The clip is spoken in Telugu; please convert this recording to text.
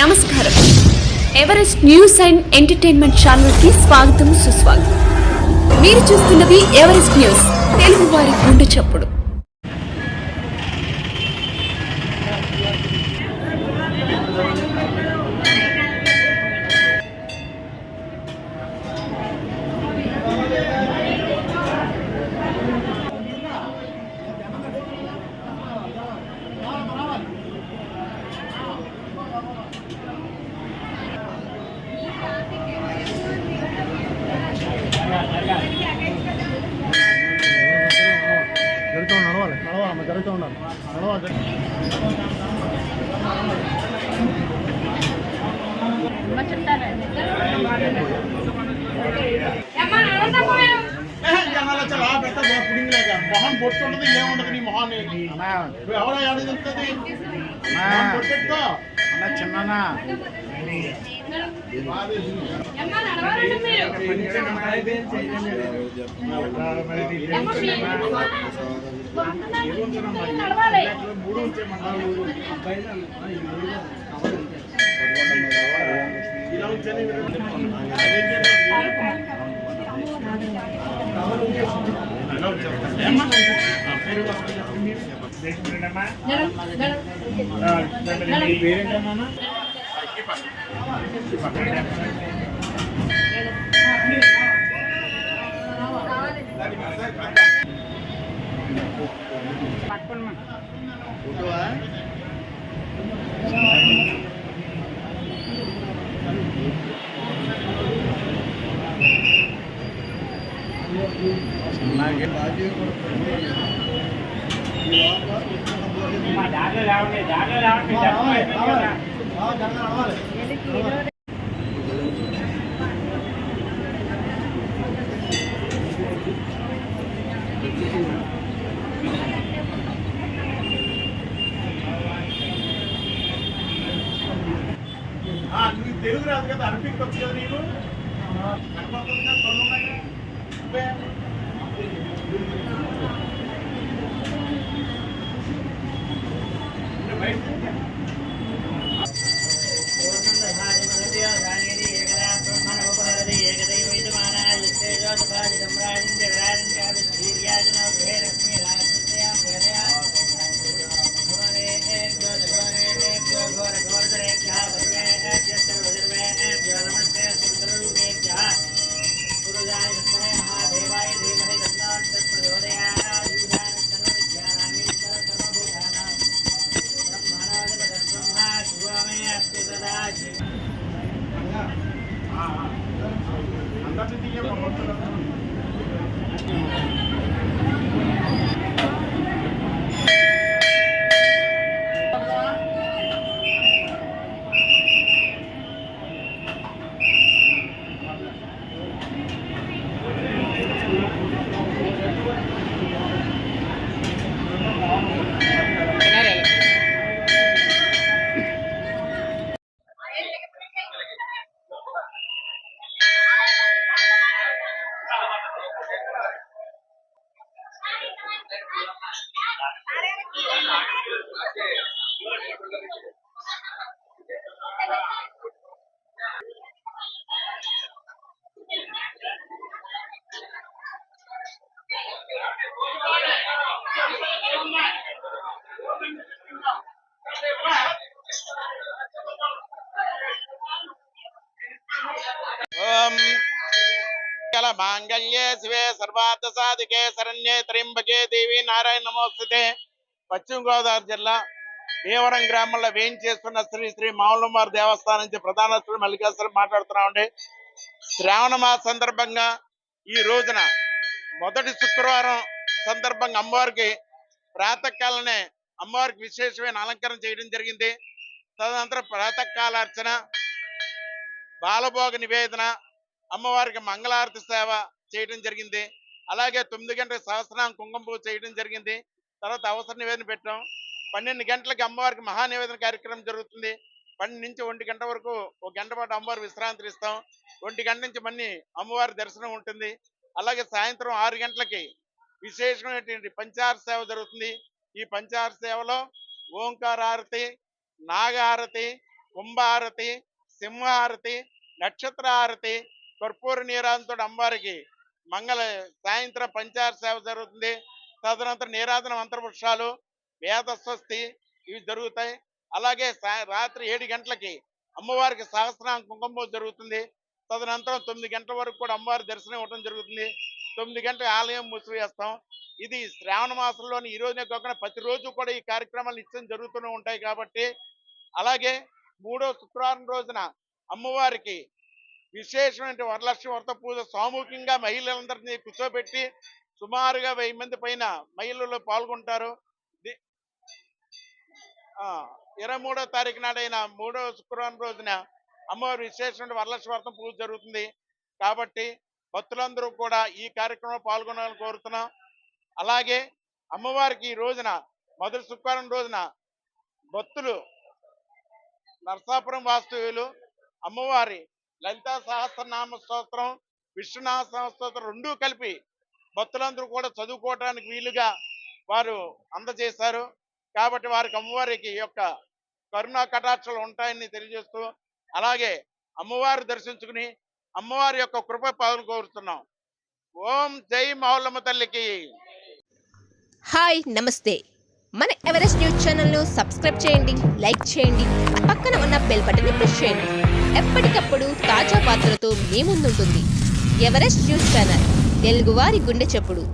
నమస్కారం. Everest news and entertainment channel కి స్వాగతం సుస్వాగతం. మీరు చూస్తున్నది ఎవరెస్ట్ న్యూస్, తెలుగు వారి గుండె చప్పుడు. జరుగుతూ ఉండాలి. మొహం పొట్టుండదు, ఏముండదు నీ మొహాన్ని. ఎవరో ఏడుతుంది చిన్న పేరేంటమ్మా? తెలుగు రాదు కదా, అరబిక్ వచ్చు కదా నీకు. మాంగళ్యే శివే సర్వార్థ సాధికే శరణ్యే త్ర్యంబకే దేవి నారాయణ నమోస్తుతే. పశ్చిమ గోదావరి జిల్లా భీమవరం గ్రామంలో వేయించేస్తున్న శ్రీ శ్రీ మావులమ్మారి దేవస్థానం నుంచి ప్రధాన అర్చకుడు మల్లికార్జున మాట్లాడుతున్నామండి. శ్రావణ మాస సందర్భంగా ఈ రోజున మొదటి శుక్రవారం సందర్భంగా అమ్మవారికి ప్రాతకాలనే అమ్మవారికి విశేషమైన అలంకరణ చేయడం జరిగింది. తదనంతరం ప్రాతకాల అర్చన, బాలభోగ నివేదన, అమ్మవారికి మంగళారతి సేవ చేయడం జరిగింది. అలాగే 9 గంటల సహస్రనామ కుంకుమ పూజ చేయడం జరిగింది. తర్వాత అవసర నివేదన పెట్టాం. 12 గంటలకి అమ్మవారికి మహానివేదన కార్యక్రమం జరుగుతుంది. 12 నుంచి 1 గంట వరకు 1 గంట పాటు అమ్మవారి విశ్రాంతి ఇస్తాం. 1 గంట నుంచి మళ్ళీ అమ్మవారి దర్శనం ఉంటుంది. అలాగే సాయంత్రం 6 గంటలకి విశేషమైనటువంటి పంచాహార సేవ జరుగుతుంది. ఈ పంచాహార సేవలో ఓంకార హారతి, నాగహారతి, కుంభహారతి, సింహహారతి, నక్షత్ర హారతి, కర్పూర నీరాజనతో అమ్మవారికి సాయంత్రం పంచార సేవ జరుగుతుంది. తదనంతరం నీరాజన మంత్రపుష్పాలు, వేద స్వస్తి ఇవి జరుగుతాయి. అలాగే రాత్రి 7 గంటలకి అమ్మవారికి సహస్రనామ కుంకుమ జరుగుతుంది. తదనంతరం 9 గంటల వరకు కూడా అమ్మవారి దర్శనం ఇవ్వడం జరుగుతుంది. 9 గంటలకు ఆలయం మూసివేస్తాం. ఇది శ్రావణ మాసంలోని ఈ రోజునే కాకుండా ప్రతిరోజు కూడా ఈ కార్యక్రమాలు నిత్యం జరుగుతూనే ఉంటాయి కాబట్టి, అలాగే 3వ శుక్రవారం రోజున అమ్మవారికి విశేషమైన వరలక్ష్మి వ్రత పూజ సామూహికంగా మహిళలందరినీ కూర్చోబెట్టి సుమారుగా 1000 మంది పైన మహిళలు పాల్గొంటారు. 23వ తారీఖు నాడైన 3వ శుక్రవారం రోజున అమ్మవారి విశేషమైన వరలక్ష్మి వ్రతం పూజ జరుగుతుంది. కాబట్టి భక్తులందరూ కూడా ఈ కార్యక్రమంలో పాల్గొనాలని కోరుతున్నాం. అలాగే అమ్మవారికి ఈ రోజున మొదటి శుక్రవారం రోజున భక్తులు నరసాపురం వాస్తవ్యులు అమ్మవారి లలితా సహస్రనామ స్తోత్రం, విష్ణునామ స్తోత్రం రెండూ కలిపి భక్తులందరూ కూడా చదువుకోవడానికి వీలుగా వారు అందజేశారు. కాబట్టి వారికి అమ్మవారికి యొక్క కరుణా కటాక్షలు ఉంటాయని తెలియజేస్తూ, అలాగే అమ్మవారి దర్శించుకుని అమ్మవారి యొక్క కృప పాలన కోరుతున్నాం. ఓం జై మౌలమ్మ తల్లికి. హాయ్, నమస్తే. మన ఎవరెస్ట్ న్యూస్ ఛానల్ను సబ్స్క్రైబ్ చేయండి, లైక్ చేయండి, పక్కన ఉన్న బెల్ బటన్ని ప్రెస్ చేయండి. ఎప్పటికప్పుడు తాజా వార్తలతో మీ ముందుంటుంది ఎవరెస్ట్ న్యూస్ ఛానల్, తెలుగువారి గుండె చప్పుడు.